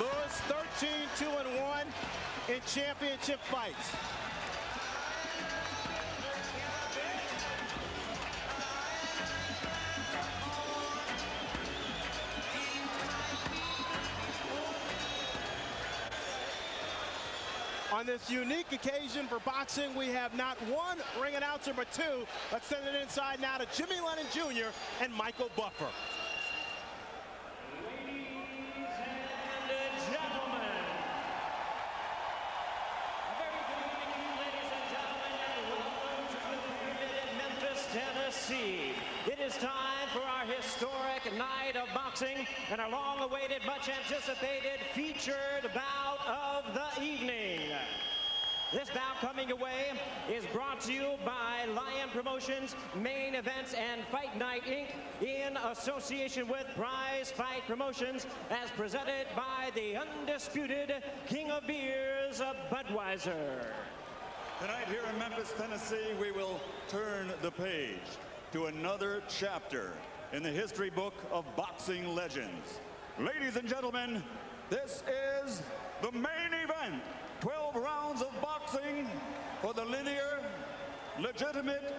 Lewis 13-2-1 in championship fights. On this unique occasion for boxing, we have not one ring announcer, but two. Let's send it inside now to Jimmy Lennon Jr. and Michael Buffer. Ladies and gentlemen, a very good evening to you, ladies and gentlemen, and welcome to the Pyramid in Memphis, Tennessee. It is time for our historic night of boxing and our long-awaited, much-anticipated featured bout of the evening. This bout coming away is brought to you by Lion Promotions, Main Events, and Fight Night, Inc. in association with Prize Fight Promotions, as presented by the undisputed King of Beers, Budweiser. Tonight here in Memphis, Tennessee, we will turn the page to another chapter in the history book of boxing legends. Ladies and gentlemen, this is the main event. 12 rounds of boxing for the linear, legitimate,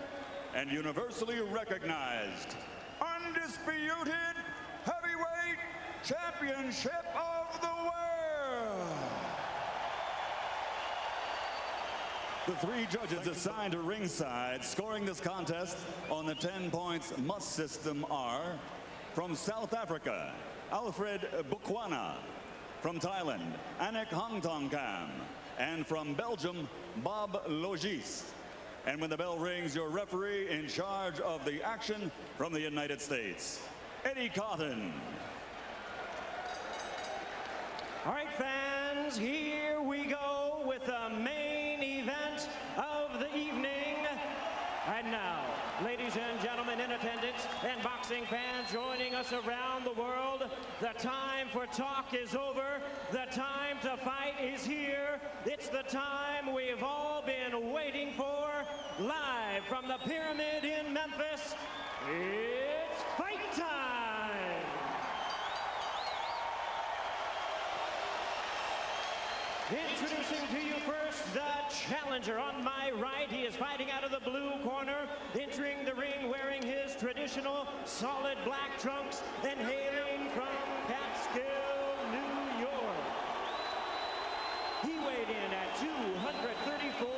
and universally recognized, undisputed heavyweight championship of the world. The three judges assigned to ringside scoring this contest on the 10 points must system are: from South Africa, Alfred Bukwana; from Thailand, Anik Hongtongkam; and from Belgium, Bob Logis. And when the bell rings, your referee in charge of the action from the United States, Eddie Cotton. All right, fans, here we go with the main event of the evening. And now, ladies and gentlemen in attendance and boxing fans joining us around the world, the time for talk is over. The time to fight is here. It's the time we've all been waiting for. Live from the Pyramid in Memphis, it's fight time! Introducing to you first the challenger. On my right, he is fighting out of the blue corner, entering the ring wearing his traditional solid black trunks and hailing from Catskill, New York. He weighed in at 234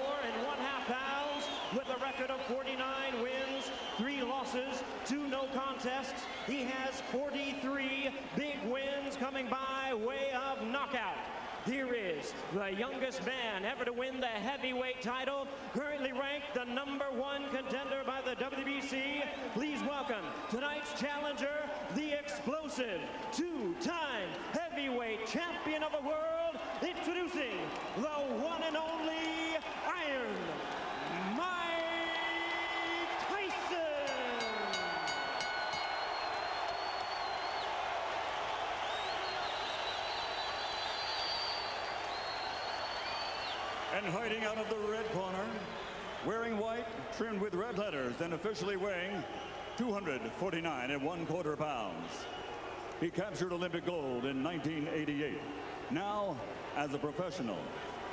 1/2 pounds with a record of 49 wins, 3 losses, 2 no contests. He has 43 big wins coming by way of knockout. Here is the youngest man ever to win the heavyweight title, currently ranked the #1 contender by the WBC. Please welcome tonight's challenger, the explosive 2-time heavyweight champion of the world, introducing the one and only Iron Mike Tyson. And fighting out of the red corner, wearing white, trimmed with red letters, and officially weighing 249 1/4 pounds. He captured Olympic gold in 1988. Now, as a professional,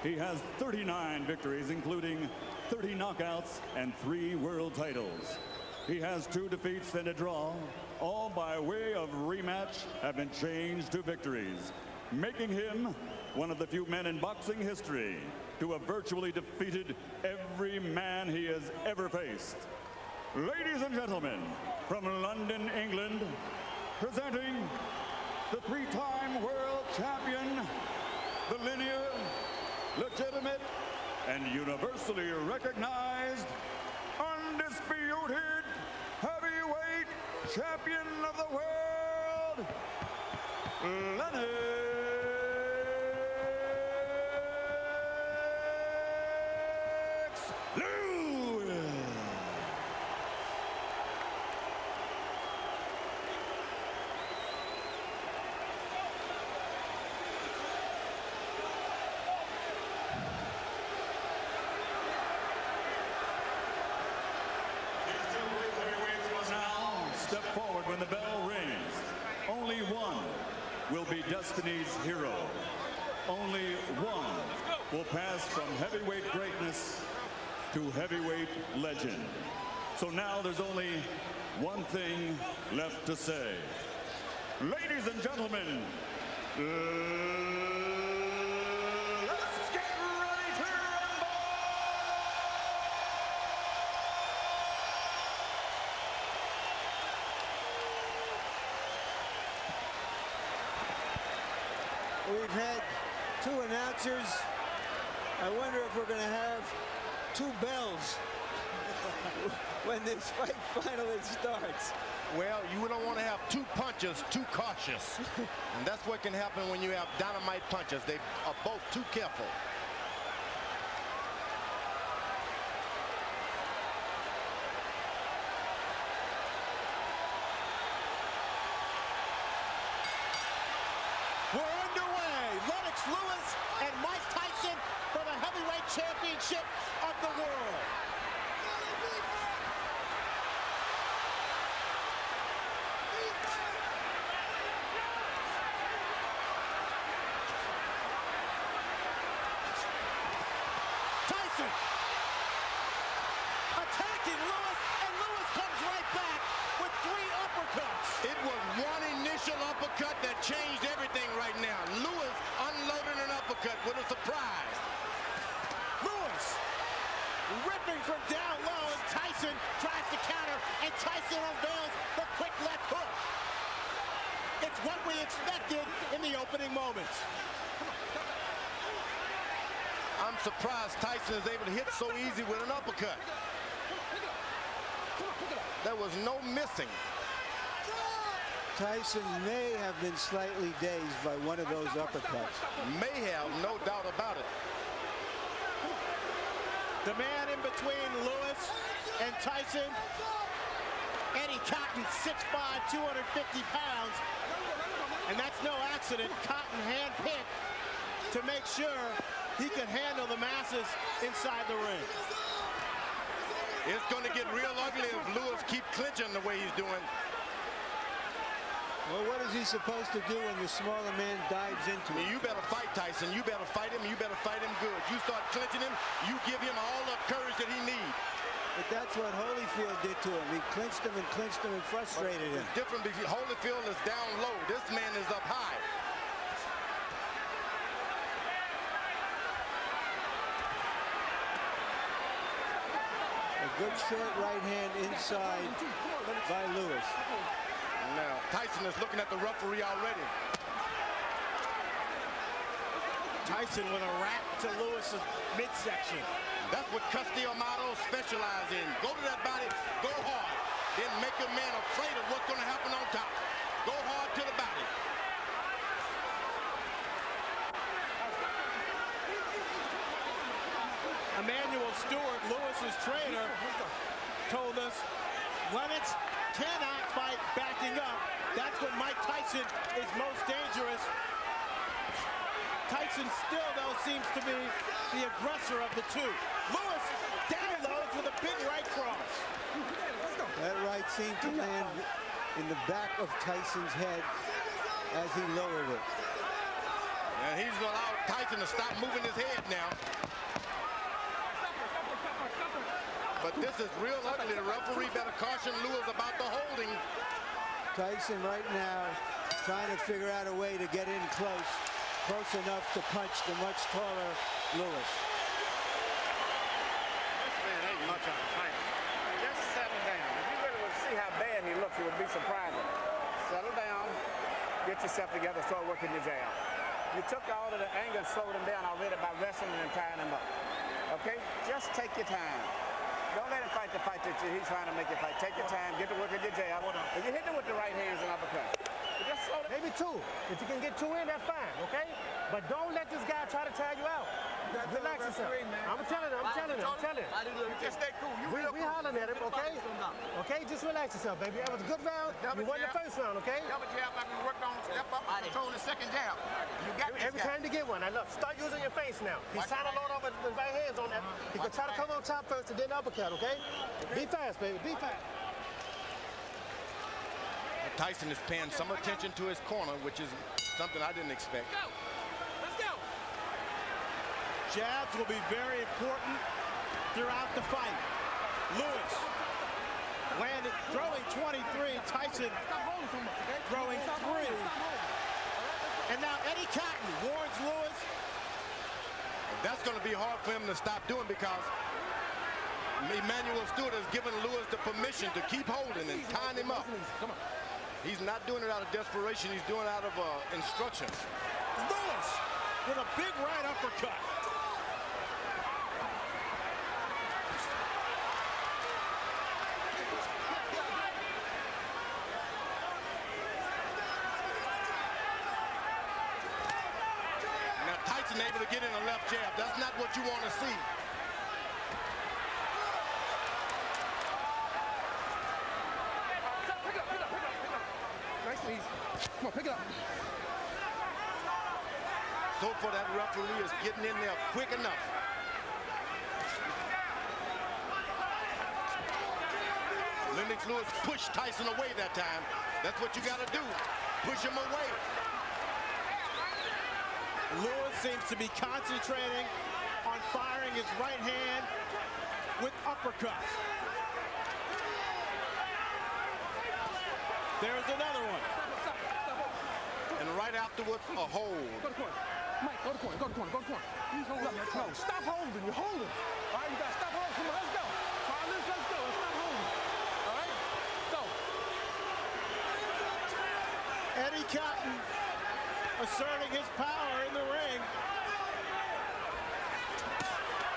he has 39 victories, including 30 knockouts and 3 world titles. He has 2 defeats and a draw, all by way of rematch have been changed to victories, making him one of the few men in boxing history to have virtually defeated every man he has ever faced. Ladies and gentlemen, from London, England, presenting the 3-time world champion, the linear, legitimate, and universally recognized, undisputed heavyweight champion of the world, Lennox. Step forward when the bell rings. Only one will be designated destiny's hero. Only one will pass from heavyweight greatness to heavyweight legend. So now there's only one thing left to say. Ladies and gentlemen, let's get ready to rumble! We've had two announcers. I wonder if we're going to have two bells when this fight finally starts. Well, you don't want to have two punchers too cautious. And that's what can happen when you have dynamite punchers. They are both too careful. We're underway. Lennox Lewis and Mike Tyson for the heavyweight championship of the world. Tyson attacking Lewis, and Lewis comes right back with 3 uppercuts. It was one initial uppercut that changed everything right now. Lewis unloaded an uppercut with a surprise. Lewis ripping from down low, and Tyson tries to counter, and Tyson unveils the quick left hook. It's what we expected in the opening moments. I'm surprised Tyson is able to hit so easy with an uppercut. There was no missing. Tyson may have been slightly dazed by one of those uppercuts. May have, no doubt about it. The man in between Lewis and Tyson, Eddie Cotton, 6'5", 250 pounds. And that's no accident. Cotton handpicked to make sure he could handle the masses inside the ring. It's going to get real ugly if Lewis keeps clinching the way he's doing. Well, what is he supposed to do when the smaller man dives into him? You better fight Tyson. You better fight him. You better fight him good. You start clinching him, you give him all the courage that he needs. But that's what Holyfield did to him. He clinched him and frustrated him. It's different because Holyfield is down low. This man is up high. A good short right hand inside by Lewis. Now, Tyson is looking at the referee already. Tyson with a wrap to Lewis's midsection. That's what Castillo specialize in. Go to that body, go hard. Then make a man afraid of what's going to happen on top. Go hard to the body. Emmanuel Stewart, Lewis's trainer, told us Lennox cannot fight backing up. That's when Mike Tyson is most dangerous. Tyson still, though, seems to be the aggressor of the two. Lewis downloads with a big right cross. That right seemed to land in the back of Tyson's head as he lowered it. And he's allowed Tyson to stop moving his head now. But this is real ugly. The referee better caution Lewis about the holding. Tyson right now trying to figure out a way to get in close enough to punch the much taller Lewis. This man ain't much of a fighter. Just settle down. If you really would see how bad he looks, it would be surprising. Settle down, get yourself together, start working your jab. You took all of the anger and slowed him down already by wrestling and tying him up. Okay? Just take your time. Don't let him fight the fight that he's trying to make you fight. Take your time, get to work with your jab. And you hit him with the right hands and uppercut. Just slow down. Maybe 2. If you can get 2 in, that's fine, okay? But don't let this guy try to tire you out. Relax yourself. I'm telling him. Just stay cool. We hollering at him, okay? Okay, just relax yourself, baby. That was a good round. You won the first round, okay? Double jab like we worked on. Step up and control the second jab. You got this Every guy. time to get one. Now look, start using your face now. He's trying to load up with his right hands on that. He can try to come on top first and then uppercut, okay? Be fast, baby. Be fast. Tyson is paying some attention to his corner, which is something I didn't expect. Let's go. Jabs will be very important throughout the fight. Lewis landed, throwing 23. Tyson throwing 3. And now Eddie Cotton warns Lewis. That's going to be hard for him to stop doing because Emmanuel Stewart has given Lewis the permission to keep holding and tying him up. He's not doing it out of desperation. He's doing it out of instructions. Lewis with a big right uppercut. Now Tyson able to get in a left jab. That's not what you want to see. Come on, pick it up. So far, that referee is getting in there quick enough. Lennox Lewis pushed Tyson away that time. That's what you got to do. Push him away. Lewis seems to be concentrating on firing his right hand with uppercuts. There's another one. And right afterwards, a hold. Go to corner. Mike, go to corner, go to corner, go to corner. He's holding. No, stop holding. You're holding. All right, you got to stop holding. Come on, let's go. All right, let's go. Let's stop holding. All right, go. Eddie Cotton asserting his power in the ring.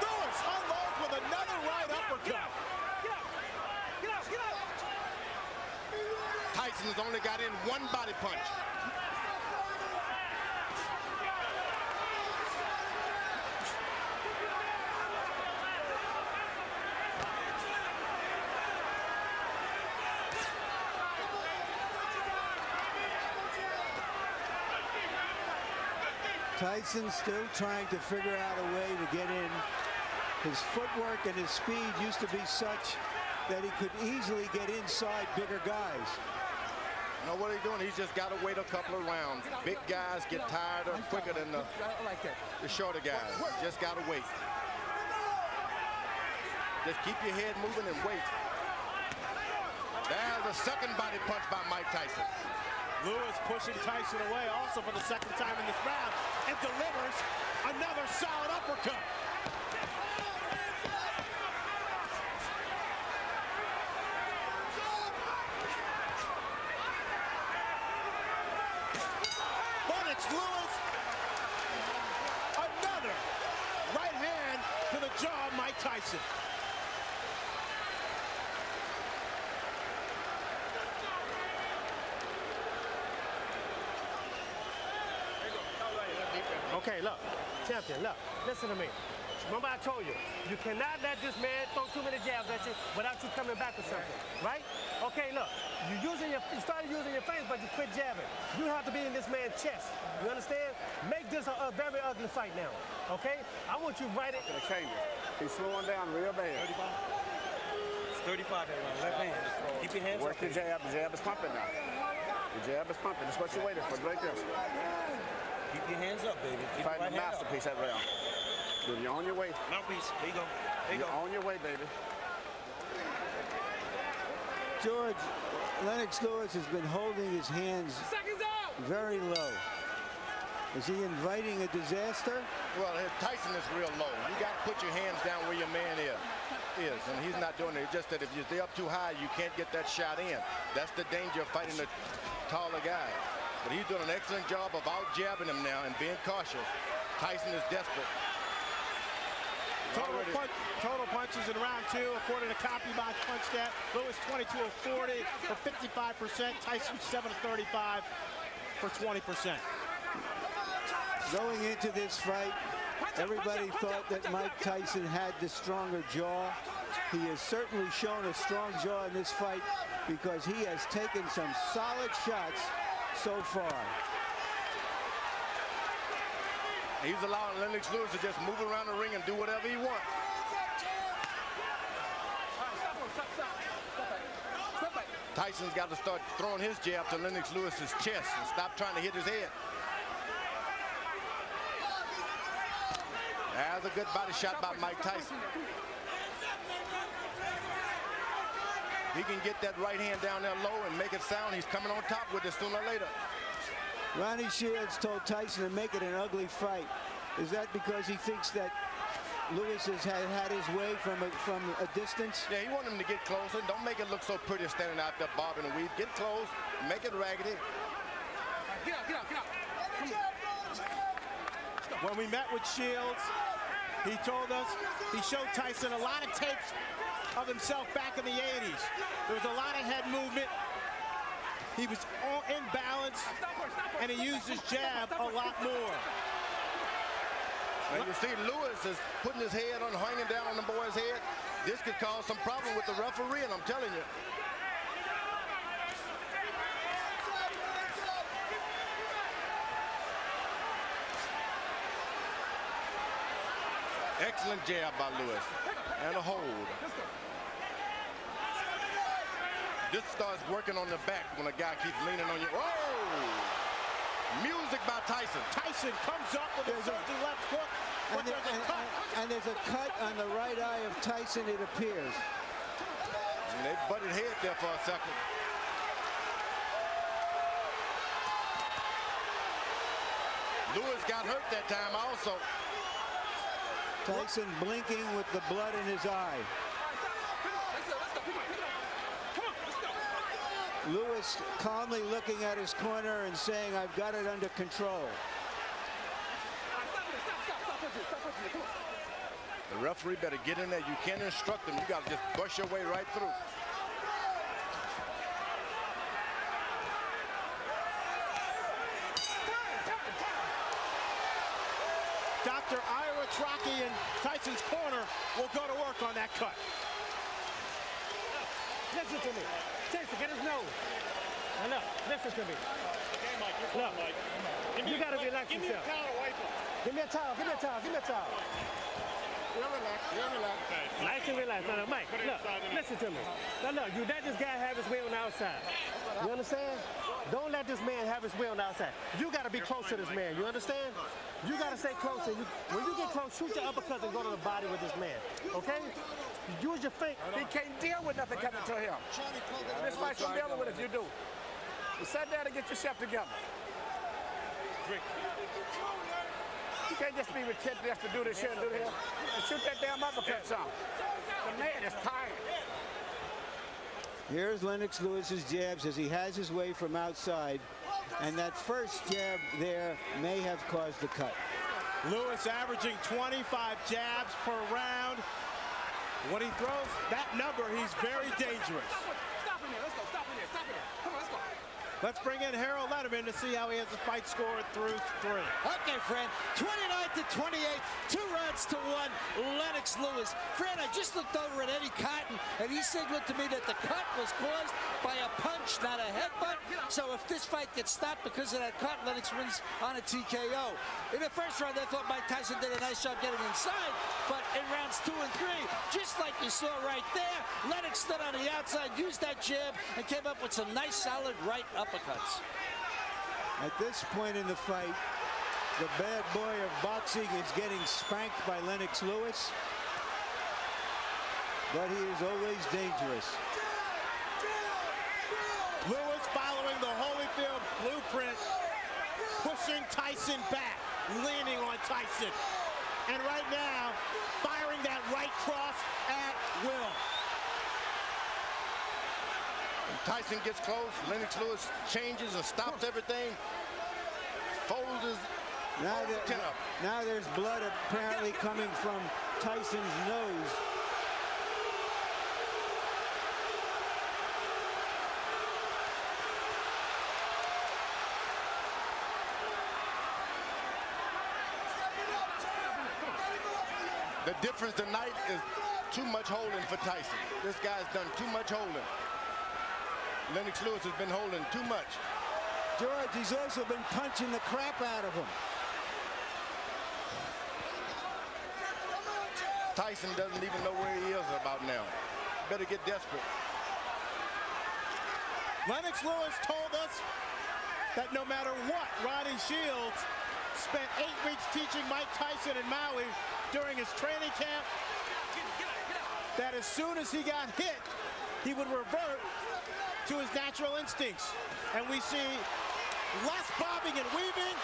Lewis unloads with another right uppercut. Get up. Get up. Get up. Tyson has only got in one body punch. Tyson still trying to figure out a way to get in. His footwork and his speed used to be such that he could easily get inside bigger guys. You know what he's doing? He's just got to wait a couple of rounds. Big guys get tired quicker than the shorter guys. Just got to wait. Just keep your head moving and wait. There's the second body punch by Mike Tyson. Lewis pushing Tyson away also for the second time in this round and delivers another solid uppercut. Lennox Lewis, another right hand to the jaw of Mike Tyson. Okay, look, champion, look, listen to me. Remember I told you, you cannot let this man throw too many jabs at you without you coming back with something, right? Okay, look, you started using your face, but you quit jabbing. You have to be in this man's chest. You understand? Make this a very ugly fight now, okay? I want you right in. Change it. He's slowing down real bad. 35? It's 35 there, man. Left hand. Keep your hands Work up. the jab. The jab is pumping now. The jab is pumping. That's what you're waiting for, right there. Keep your hands up, baby. Keep Fighting your the right hand up. masterpiece that round. You're on your way. Mouthpiece. There you go. There you You're go. on your way, baby. George, Lennox Lewis has been holding his hands very low. Is he inviting a disaster? Well, Tyson is real low. You got to put your hands down where your man is, and he's not doing it. It's just that if you stay up too high, you can't get that shot in. That's the danger of fighting the taller guy. But he's doing an excellent job of out-jabbing him now and being cautious. Tyson is desperate. Total punches in round 2, according to CompuBox Punch Stat. Lewis 22 of 40 for 55%. Tyson 7 of 35 for 20%. Going into this fight, everybody thought that Mike Tyson had the stronger jaw. He has certainly shown a strong jaw in this fight because he has taken some solid shots so far. He's allowing Lennox Lewis to just move around the ring and do whatever he wants. Tyson's got to start throwing his jab to Lennox Lewis's chest and stop trying to hit his head. was a good body shot by Mike Tyson. He can get that right hand down there low and make it sound. He's coming on top with it sooner or later. Ronnie Shields told Tyson to make it an ugly fight. Is that because he thinks that Lewis has had his way from a distance? Yeah, he wants him to get closer. Don't make it look so pretty standing out there bobbing and weave. Get close, make it raggedy. Get out, get out, get out. When we met with Shields, he told us he showed Tyson a lot of tapes of himself back in the 80s. There was a lot of head movement. He was all in balance, and he used his jab a lot more. And you see Lewis is putting his head on, hanging down on the boy's head. This could cause some problem with the referee, and I'm telling you. Excellent jab by Lewis. And a hold. This starts working on the back when a guy keeps leaning on you. Whoa! Music by Tyson. Tyson comes up with a surging left hook. And there's a cut on the right eye of Tyson, it appears. And they butted head there for a second. Lewis got hurt that time also. Tyson blinking with the blood in his eye. Lewis calmly looking at his corner and saying, I've got it under control. The referee better get in there. You can't instruct him. You got to just brush your way right through. Dr. Ira Trocchi in Tyson's corner will go to work on that cut. Listen to me. Tyson, get his nose. Now look, listen to me. Okay, Mike, you're Look, Mike. you got to relax Give me yourself. a towel to wipe him. Give me a towel, give me a towel, give me a towel. You're relaxed, you're relaxed. Nice and relaxed. Now, Mike, look, listen to me. Now, look, you let this guy have his way on the outside. You understand? Don't let this man have his way on the outside. You got to be close to this man. You understand? You got to stay close. When you get close, shoot your uppercut and go to the body with this man. Okay? Use your feet. He can't deal with nothing coming to him. This fight's gonna be over with if you do. You sit down and get yourself together. You can't just be retentive just to do this here and do this. And shoot that damn uppercut some. The man is tired. Here's Lennox Lewis's jabs as he has his way from outside. And that first jab there may have caused the cut. Lewis averaging 25 jabs per round. When he throws that number, he's very dangerous. Stop in there. Let's go. Stop in there. Stop in there. Come on, let's go. Let's bring in Harold Letterman to see how he has the fight scored through 3. Okay, Fred, 29-28, 2 rounds to 1, Lennox Lewis. Fred, I just looked over at Eddie Cotton, and he signaled to me that the cut was caused by a punch, not a headbutt. So if this fight gets stopped because of that cut, Lennox wins on a TKO. In the first round, I thought Mike Tyson did a nice job getting inside, but in rounds 2 and 3, just like you saw right there, Lennox stood on the outside, used that jab, and came up with some nice, solid right uppercuts. At this point in the fight, the bad boy of boxing is getting spanked by Lennox Lewis, but he is always dangerous. Lewis following the Holyfield blueprint, pushing Tyson back, leaning on Tyson. And right now, firing that right cross at will. Tyson gets close. Lennox Lewis changes and stops everything. Folds his chin up. Now there's blood apparently coming from Tyson's nose. The difference tonight is too much holding for Tyson. This guy's done too much holding. Lennox Lewis has been holding too much. George, he's also been punching the crap out of him. Tyson doesn't even know where he is about now. Better get desperate. Lennox Lewis told us that no matter what Ronnie Shields spent 8 weeks teaching Mike Tyson in Maui during his training camp that as soon as he got hit, he would revert to his natural instincts. And we see less bobbing and weaving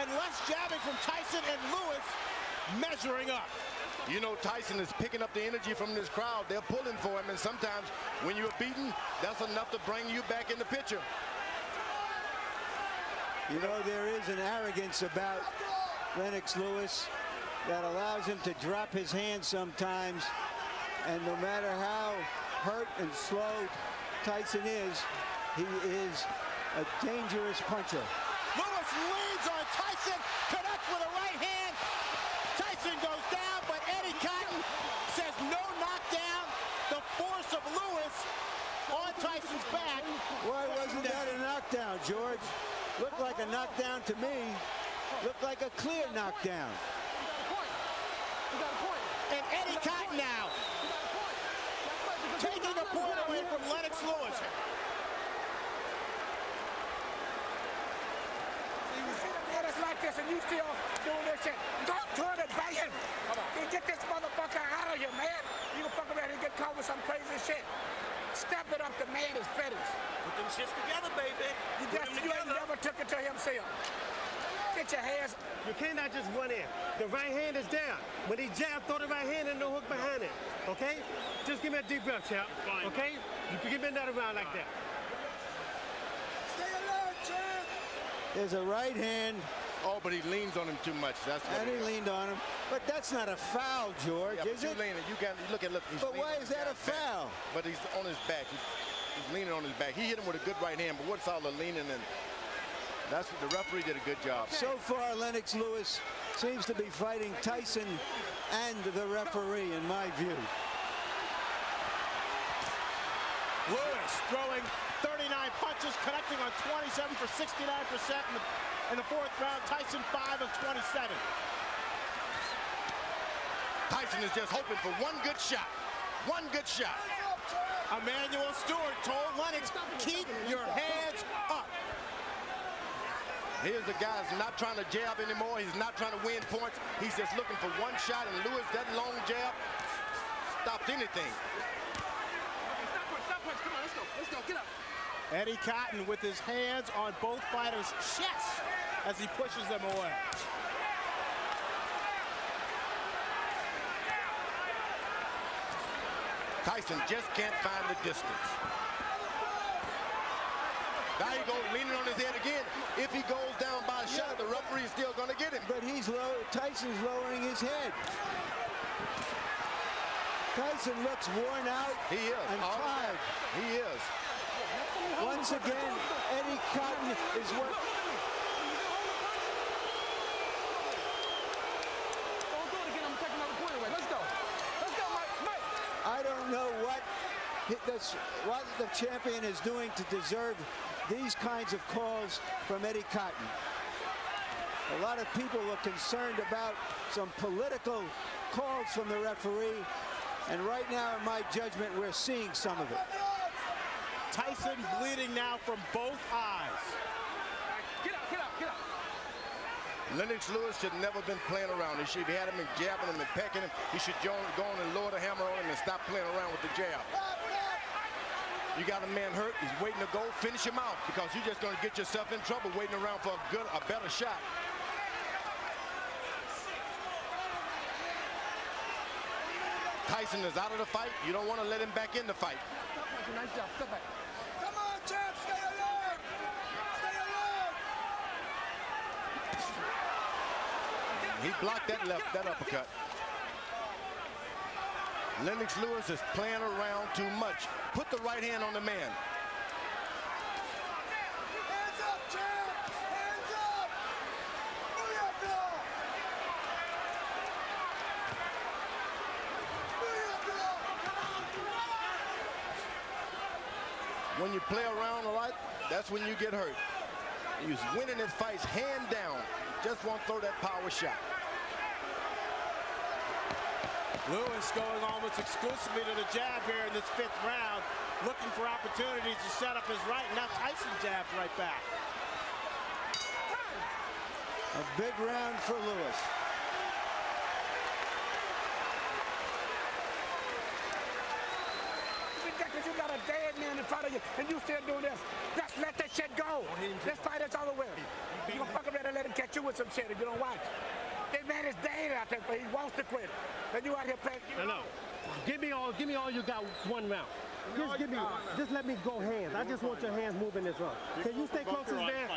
and less jabbing from Tyson, and Lewis measuring up. You know, Tyson is picking up the energy from this crowd. They're pulling for him, and sometimes when you're beaten, that's enough to bring you back in the picture. You know, there is an arrogance about Lennox Lewis that allows him to drop his hands sometimes, and no matter how hurt and slow Tyson is, he is a dangerous puncher. Lewis leads on Tyson, connects with a right hand. Tyson goes down, but Eddie Cotton says no knockdown. The force of Lewis on Tyson's back. Why wasn't that a knockdown, George? Looked like a knockdown to me. Looked like a clear knockdown. And Eddie Cotton now taking a point away from Lennox Lewis. It's like this, and you still doing this shit. Don't turn it back in. You get this motherfucker out of here, man. You can fuck around and get caught with some crazy shit. Step it up, the man is finished. Put them shits together, baby. You ain't never took it to himself. Get your hands. You cannot just run in. The right hand is down. When he jab, throw the right hand and no hook behind it. Okay? Just give me a deep breath, champ. Okay? You can give me another round like that. Stay alert, champ. There's a right hand. Oh, but he leans on him too much. That's what And he leaned on him. But that's not a foul, George, yeah, is it? Look. But why is that a foul? But he's on his back. He's leaning on his back. He hit him with a good right hand, but what's all the leaning? And that's what the referee did a good job. So far, Lennox Lewis seems to be fighting Tyson and the referee, in my view. Lewis throwing 39 punches, connecting on 27 for 69% in the fourth round. Tyson 5 of 27. Tyson is just hoping for one good shot. One good shot. Emmanuel Stewart told Lennox, keep your hands up. Here's the guy that's not trying to jab anymore. He's not trying to win points. He's just looking for one shot, and Lewis, that long jab stops anything. Come on, let's go, get up. Eddie Cotton with his hands on both fighters' chests as he pushes them away. Tyson just can't find the distance. Now he goes leaning on his head again. If he goes down by a shot, the referee is still going to get him. But Tyson's lowering his head. Tyson looks worn out He is. and tired. He is. Once again, Eddie Cotton is what... Don't do it again. I'm taking another point away. Let's go, Mike. I don't know what the champion is doing to deserve these kinds of calls from Eddie Cotton. A lot of people are concerned about some political calls from the referee, and right now, in my judgment, we're seeing some of it. Tyson bleeding now from both eyes. Get up. Lennox Lewis should never been playing around. He should have had him and jabbing him and pecking him. He should go on and lower the hammer on him and stop playing around with the jab. You got a man hurt. He's waiting to go. Finish him out, because you're just going to get yourself in trouble waiting around for a better shot. Tyson is out of the fight. You don't want to let him back in the fight. Nice job. Step back. Come on, champ. Stay alert. He blocked that uppercut. Lennox Lewis is playing around too much. Put the right hand on the man. Hands up, champ. Hands up. When you play around a lot, that's when you get hurt. He's winning his fights hand down. Just won't throw that power shot. Lewis going almost exclusively to the jab here in this fifth round, looking for opportunities to set up his right. Now Tyson jabs right back. A big round for Lewis. Because you got a dead man in front of you, and you still doing this. Just let that shit go. This fight is over with. You gonna fuck around and let him catch you with some shit if you don't watch. That man is dead out there, but he wants to quit. And you out here playing. No. Give me all you got one round. Just let me go hands. I just want your hands moving this round. Can you stay close to this man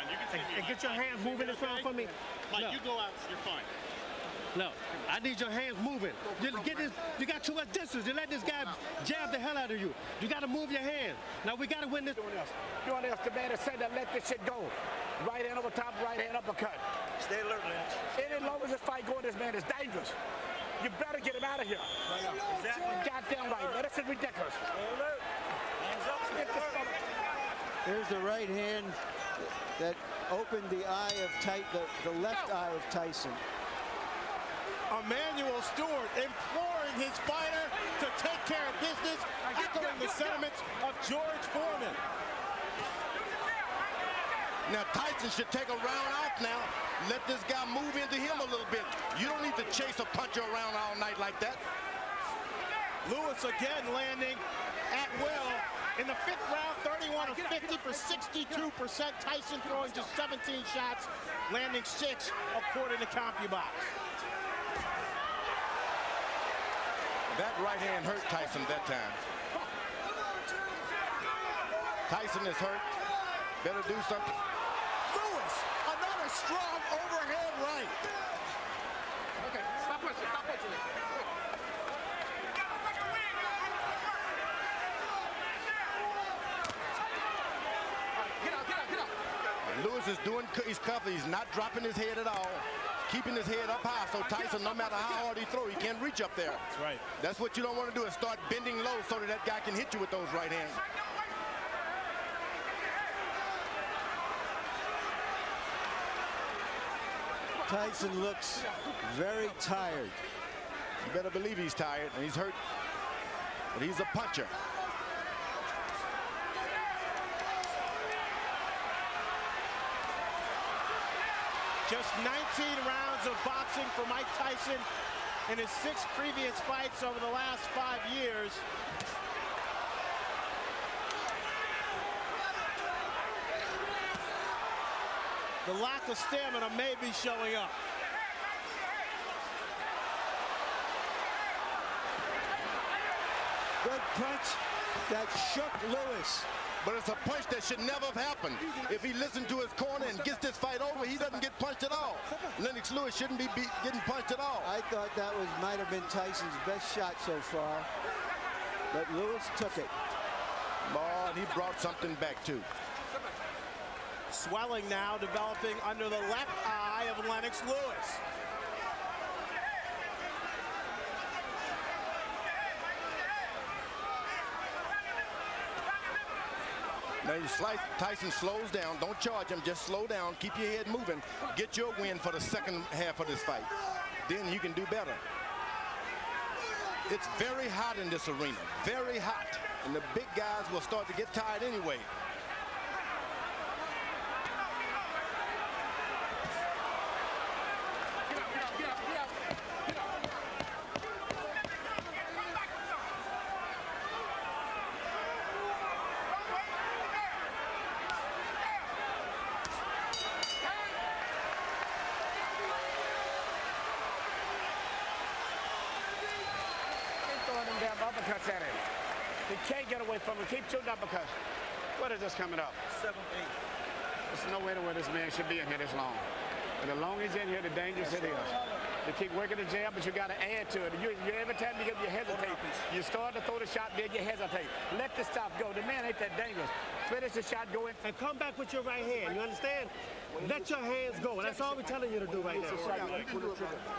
and get your hands moving this round for me? Mike, you go out, you're fine. No, I need your hands moving. You got too much distance. You let this guy jab the hell out of you. You got to move your hands. Now we got to win this. Doing this, the man that said that let this shit go. Right hand over top, right hand uppercut. Stay alert, Lennox. Any longer this fight going, this man is dangerous. You better get him out of here. Exactly. Goddamn right. Now, this is ridiculous. Stay alert. Hands up, stay alert. Here's the right hand that opened the eye of the left eye of Tyson. Emmanuel Stewart imploring his fighter to take care of business, echoing the sentiments of George Foreman. Now Tyson should take a round off now. Let this guy move into him a little bit. You don't need to chase a puncher around all night like that. Lewis again landing at will. In the 5th round, 31 of 50 for 62%. Tyson throwing just 17 shots, landing 6 according to CompuBox. That right hand hurt Tyson that time. Tyson is hurt. Better do something. Lewis, another strong overhand right. Okay, stop pushing, stop pushing. Get out. Lewis is doing, he's covered. He's not dropping his head at all. Keeping his head up high, so Tyson, no matter how hard he throws, he can't reach up there. That's right. That's what you don't want to do, is start bending low so that guy can hit you with those right hands. Tyson looks very tired. You better believe he's tired, and he's hurt, but he's a puncher. Just 19 rounds of boxing for Mike Tyson in his 6 previous fights over the last 5 years. The lack of stamina may be showing up. Good punch that shook Lewis. But it's a punch that should never have happened. If he listened to his corner and gets this fight over, he doesn't get punched at all. Lennox Lewis shouldn't be getting punched at all. I thought that might have been Tyson's best shot so far, but Lewis took it. Oh, and he brought something back too. Swelling now developing under the left eye of Lennox Lewis. Now you slice, Tyson slows down. Don't charge him, just slow down. Keep your head moving. Get your win for the second half of this fight. Then you can do better. It's very hot in this arena, very hot. And the big guys will start to get tired anyway. Uppercuts at him. He can't get away from him. Keep shooting uppercuts. What is this coming up? 7-8. There's no way to where this man should be in here this long. And the longer he's in here, the dangerous it is. You keep working the jab, but you got to add to it. Every time you hesitate, you start to throw the shot, then you hesitate. Let the stop go. The man ain't that dangerous. Finish the shot, go in. And come back with your right hand. You understand? Let your hands go. That's all we're telling you to do right now.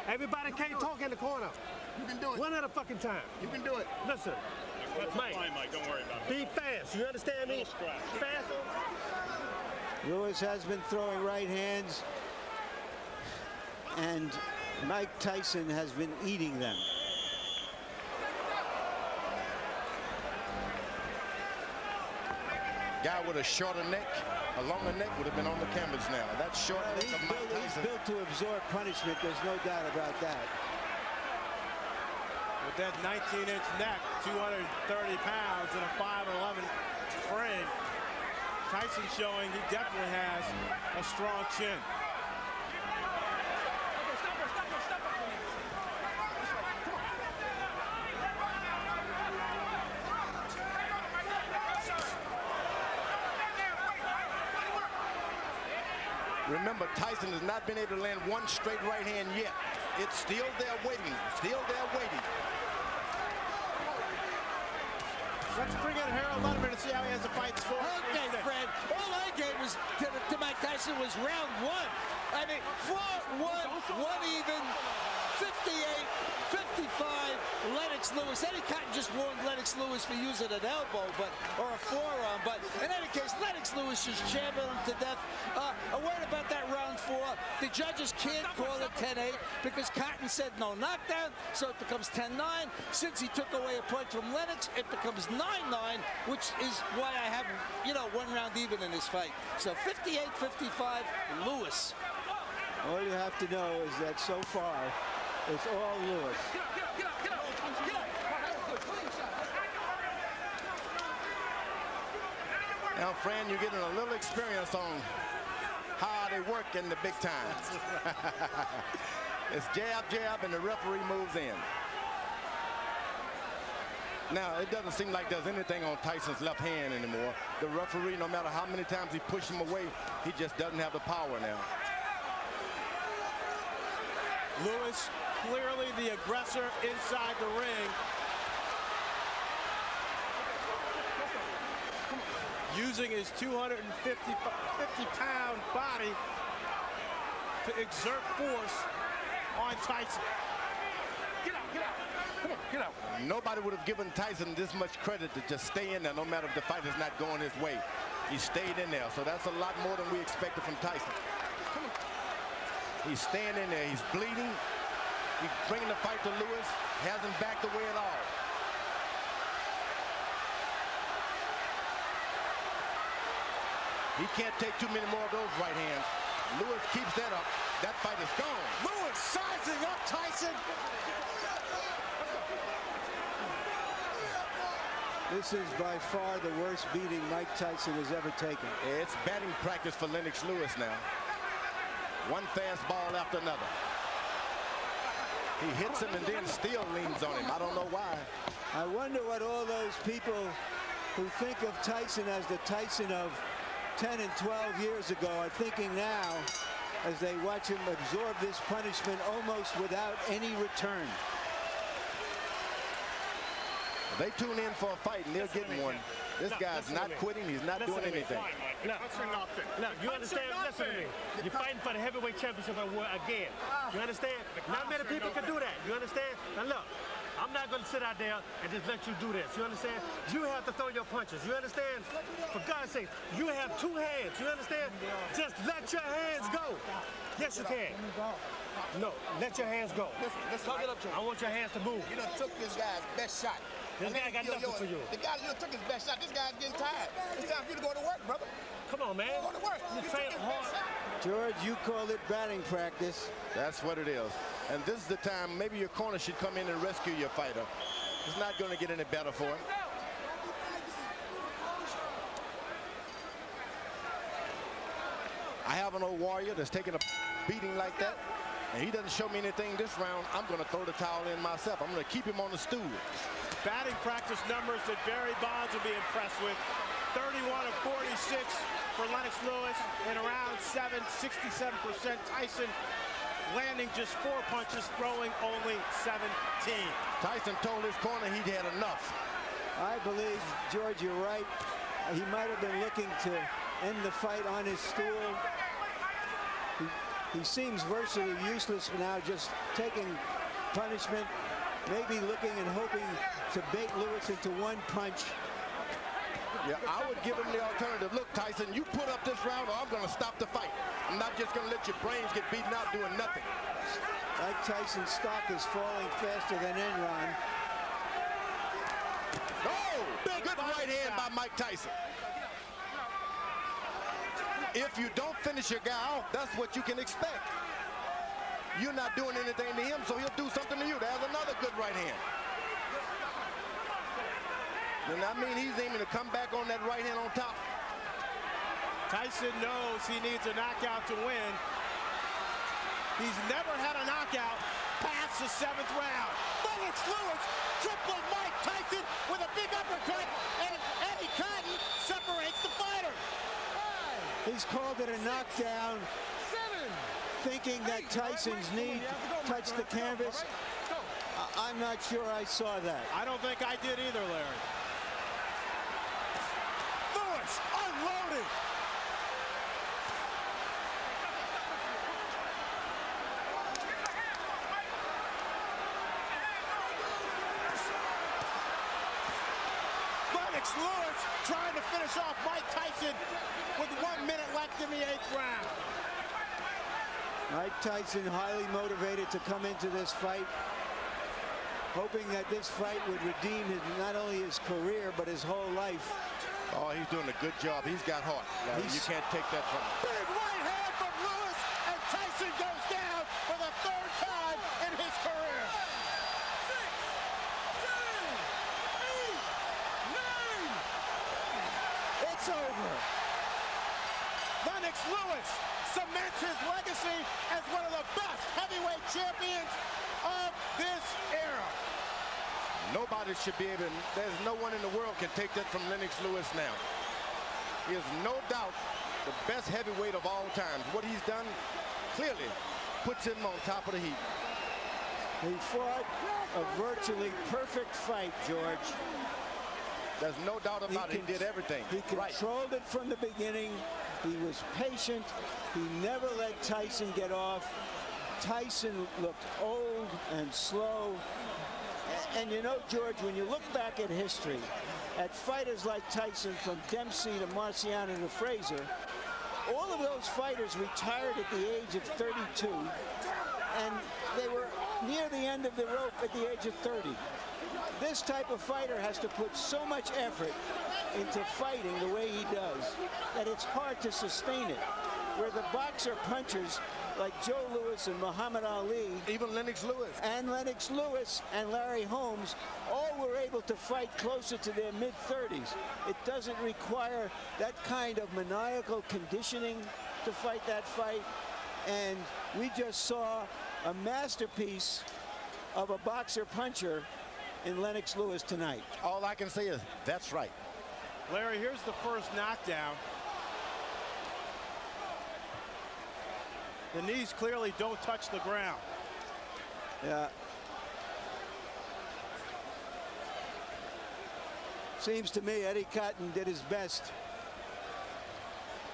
Everybody can't talk in the corner. You can do it. One at a fucking time. You can do it. Listen, Mike, Don't worry about it. be fast. You understand me? Fast. Lewis has been throwing right hands, and Mike Tyson has been eating them. Guy with a shorter neck, a longer neck would have been on the canvas now. That short neck of Mike Tyson. He's built to absorb punishment. There's no doubt about that. With that 19-inch neck, 230 pounds, and a 5'11" frame, Tyson showing he definitely has a strong chin. Remember, Tyson has not been able to land one straight right hand yet. It's still there waiting, still there waiting. Let's bring in Harold Letterman and see how he has the fight score. Okay, Fred. All I gave was to Mike Tyson was round one. I mean, 4-1, one even, 58, 55, Lennox Lewis. Eddie Cotton just warned Lennox Lewis for using an elbow, or a forearm. But in any case, Lennox Lewis just jammed him to death. A word about that round 4. The judges can't call it 10-8 because Cotton said no knockdown, so it becomes 10-9. Since he took away a point from Lennox, it becomes 9-9, which is why I have, one round even in this fight. So 58-55, Lewis. All you have to know is that so far, it's all Lewis. Now, Fran, you're getting a little experience on how they work in the big times. It's jab, jab, and the referee moves in. Now, it doesn't seem like there's anything on Tyson's left hand anymore. The referee, no matter how many times he pushes him away, he just doesn't have the power now. Lewis, clearly the aggressor inside the ring. Using his 250-pound body to exert force on Tyson. Get out, get out. Come on, get out. Nobody would have given Tyson this much credit to just stay in there no matter if the fight is not going his way. He stayed in there, so that's a lot more than we expected from Tyson. Come on. He's staying in there. He's bleeding. He's bringing the fight to Lewis. Hasn't backed away at all. He can't take too many more of those right hands. Lewis keeps that up. That fight is gone. Lewis sizing up Tyson. This is by far the worst beating Mike Tyson has ever taken. It's batting practice for Lennox Lewis now. One fastball after another. He hits him and then still leans on him. I don't know why. I wonder what all those people who think of Tyson as the Tyson of 10 and 12 years ago are thinking now as they watch him absorb this punishment almost without any return. They tune in for a fight and they're getting one. This guy's not quitting. He's not doing anything. Look, you understand? Listen to me. You're fighting for the heavyweight championship again. You understand? Not many people can do that. You understand? Now look, I'm not going to sit out there and just let you do this. You understand? You have to throw your punches. You understand? For God's sake, you have 2 hands. You understand? Just let your hands go. Yes, you can. No, let your hands go. Listen, I want your hands to move. You done took this guy's best shot. This guy got nothing for you. The guy you took his best shot. This guy's getting tired. It's time for you to go to work, brother. Come on, man. Go to work. You train hard. George, you called it batting practice. That's what it is. And this is the time maybe your corner should come in and rescue your fighter. It's not going to get any better for him. I have an old warrior that's taking a beating like that, and he doesn't show me anything this round. I'm going to throw the towel in myself. I'm going to keep him on the stool. Batting practice numbers that Barry Bonds will be impressed with. 31 of 46 for Lennox Lewis in around 67%. Tyson landing just 4 punches, throwing only 17. Tyson told his corner he'd had enough. I believe, George, you're right. He might have been looking to end the fight on his stool. He seems virtually useless now, just taking punishment, maybe looking and hoping to bait Lewis into one punch. Yeah, I would give him the alternative. Look, Tyson, you put up this round or I'm going to stop the fight. I'm not just going to let your brains get beaten out doing nothing. Mike Tyson's stock is falling faster than Enron. Oh, good right hand by Mike Tyson. If you don't finish your guy off, that's what you can expect. You're not doing anything to him, so he'll do something to you. There's another good right hand. And I mean, he's aiming to come back on that right hand on top. Tyson knows he needs a knockout to win. He's never had a knockout past the 7th round. Lennox Lewis tripled Mike Tyson with a big uppercut, and Eddie Cotton separates the fighter. He's called it a knockdown, thinking that Tyson's knee touched the canvas. I'm not sure I saw that. I don't think I did either, Larry. Lewis unloaded. Lennox Lewis trying to finish off Mike Tyson with 1 minute left in the 8th round. Mike Tyson highly motivated to come into this fight, hoping that this fight would redeem not only his career, but his whole life. Oh, he's doing a good job. He's got heart. You can't take that from him. Big right hand from Lewis, and Tyson goes down for the 3rd time in his career. 6, 7, 8, 9. It's over. Lennox Lewis cements his legacy as one of the best heavyweight champions of this era. Nobody should be able to, there's no one in the world can take that from Lennox Lewis now. He is no doubt the best heavyweight of all time. What he's done clearly puts him on top of the heap. He fought a virtually perfect fight, George. There's no doubt about it. He did everything. He controlled it from the beginning. He was patient. He never let Tyson get off. Tyson looked old and slow. And you know, George, when you look back at history, at fighters like Tyson, from Dempsey to Marciano to Frazier, all of those fighters retired at the age of 32, and they were near the end of the rope at the age of 30. This type of fighter has to put so much effort into fighting the way he does that it's hard to sustain it. Where the boxer punchers like Joe Louis and Muhammad Ali, even Lennox Lewis, and Larry Holmes, all were able to fight closer to their mid-30s. It doesn't require that kind of maniacal conditioning to fight that fight. And we just saw a masterpiece of a boxer puncher in Lennox Lewis tonight. All I can say is that's right. Larry, here's the first knockdown. The knees clearly don't touch the ground. Yeah. Seems to me Eddie Cotton did his best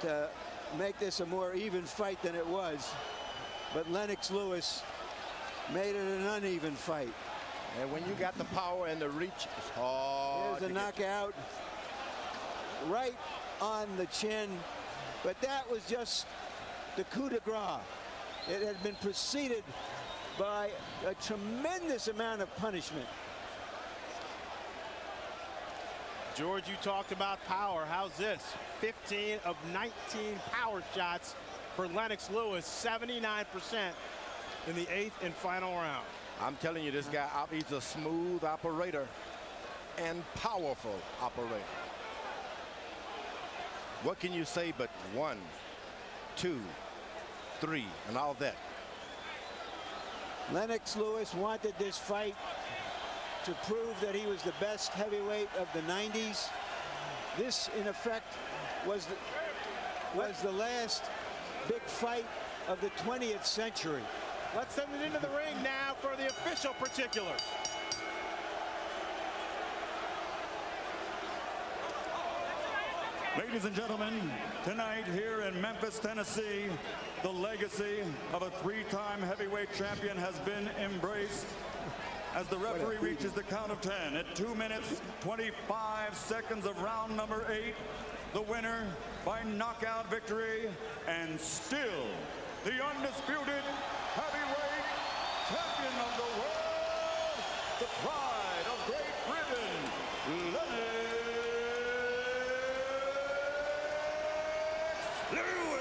to make this a more even fight than it was. But Lennox Lewis made it an uneven fight. And when you got the power and the reach, it's hard. Here's a knockout right on the chin. But that was just the coup de grace. It had been preceded by a tremendous amount of punishment. George, you talked about power. How's this? 15 of 19 power shots for Lennox Lewis, 79% in the 8th and final round. I'm telling you, this guy, he's a smooth operator and powerful operator. What can you say but 1, 2, 3, and all that? Lennox Lewis wanted this fight to prove that he was the best heavyweight of the 90s. This, in effect, was the last big fight of the 20th century. Let's send it into the ring now for the official particulars. Ladies and gentlemen, tonight here in Memphis, Tennessee, the legacy of a 3-time heavyweight champion has been embraced as the referee reaches the count of 10 at 2 minutes, 25 seconds of round number 8. The winner by knockout victory, and still the undisputed heavyweight champion of the world, the pride of Great Britain, Lennox Lewis.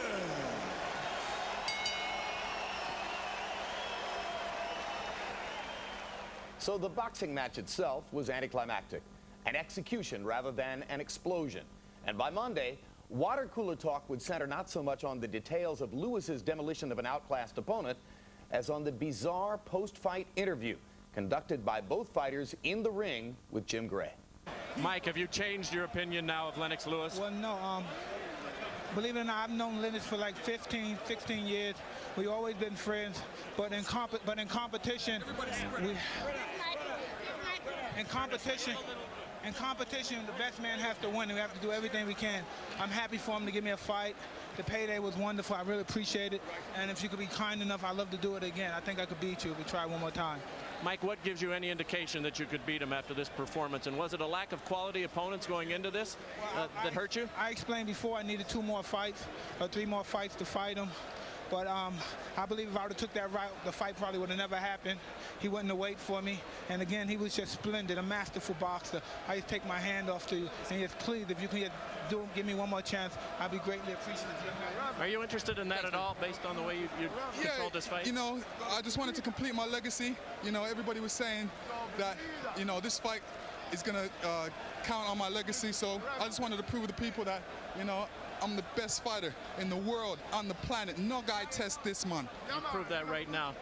So the boxing match itself was anticlimactic, an execution rather than an explosion. And by Monday, water cooler talk would center not so much on the details of Lewis's demolition of an outclassed opponent as on the bizarre post-fight interview conducted by both fighters in the ring with Jim Gray. Mike, have you changed your opinion now of Lennox Lewis? Well, no. Believe it or not, I've known Lennox for like 15, 16 years. We've always been friends, but in competition, the best man has to win. We have to do everything we can. I'm happy for him to give me a fight. The payday was wonderful. I really appreciate it. And if you could be kind enough, I'd love to do it again. I think I could beat you if we try one more time. Mike, what gives you any indication that you could beat him after this performance? And was it a lack of quality opponents going into this that hurt you? I explained before I needed 2 more fights or 3 more fights to fight him. But I believe if I would have took that route, the fight probably would have never happened. He wouldn't have waited for me. And again, he was just splendid, a masterful boxer. I just take my hand off to you. And yes, please, if you can give me one more chance, I'd be greatly appreciative. Are you interested in that at all, based on the way you controlled this fight? You know, I just wanted to complete my legacy. You know, everybody was saying that, you know, this fight is going to count on my legacy. So I just wanted to prove to the people that, you know, I'm the best fighter in the world, on the planet. No guy tests this, man. You proved that right now.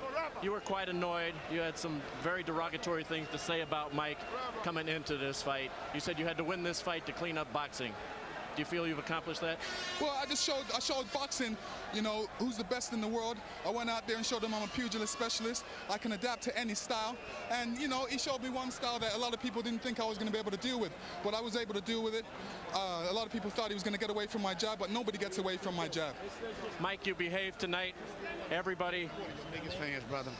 You were quite annoyed. You had some very derogatory things to say about Mike coming into this fight. You said you had to win this fight to clean up boxing. Do you feel you've accomplished that? Well, I showed boxing, you know, who's the best in the world. I went out there and showed them I'm a pugilist specialist. I can adapt to any style. And, you know, he showed me one style that a lot of people didn't think I was going to be able to deal with. But I was able to deal with it. A lot of people thought he was going to get away from my jab, but nobody gets away from my jab. Mike, you behaved tonight. Everybody. Biggest fans, brother.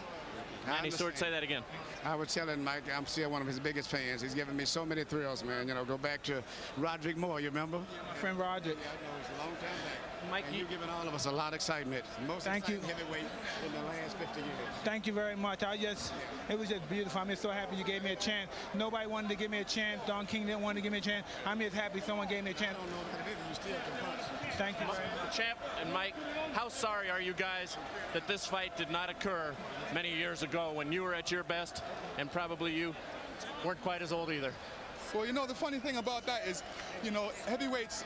Manny Stewart, say that again. I was telling Mike, I'm still one of his biggest fans. He's given me so many thrills, man. You know, go back to Roderick Moore, you remember? My friend Roderick. Yeah, I know, it's a long time back. Mike, you've given all of us a lot of excitement. Most exciting heavyweight in the last 50 years. Thank you very much. It was just beautiful. I'm just so happy you gave me a chance. Nobody wanted to give me a chance. Don King didn't want to give me a chance. I'm just happy someone gave me a chance. I don't know what it is. You still can punch. Thank you very much. Champ and Mike, how sorry are you guys that this fight did not occur many years ago when you were at your best and probably you weren't quite as old either? Well, you know, the funny thing about that is, you know, heavyweights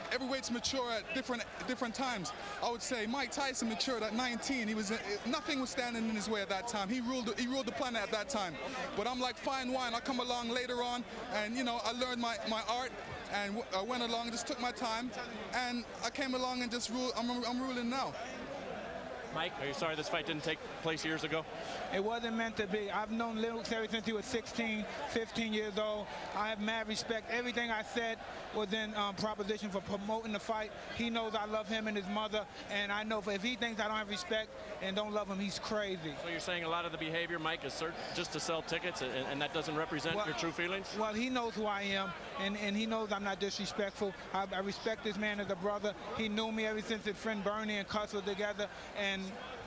mature at different times. I would say Mike Tyson matured at 19. Nothing was standing in his way at that time. He ruled the planet at that time. But I'm like fine wine. I come along later on, and, you know, I learned my art, and I went along, just took my time, and I came along and just ruled. I'm ruling now. Mike, are you sorry this fight didn't take place years ago? It wasn't meant to be. I've known Lennox ever since he was 16, 15 years old. I have mad respect. Everything I said was in proposition for promoting the fight. He knows I love him and his mother, and I know if he thinks I don't have respect and don't love him, he's crazy. So you're saying a lot of the behavior, Mike, is just to sell tickets, and that doesn't represent your true feelings? Well, he knows who I am, and he knows I'm not disrespectful. I respect this man as a brother. He knew me ever since his friend Bernie and Cuss were together, and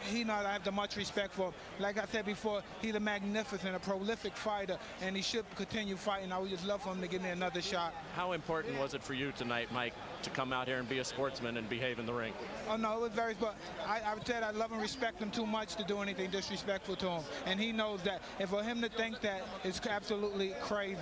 he knows I have the much respect for him. Like I said before, he's a magnificent, a prolific fighter, and he should continue fighting. I would just love for him to give me another shot. How important was it for you tonight, Mike, to come out here and be a sportsman and behave in the ring? Oh, no, it was very, but I said I love and respect him too much to do anything disrespectful to him. And he knows that. And for him to think that is absolutely crazy.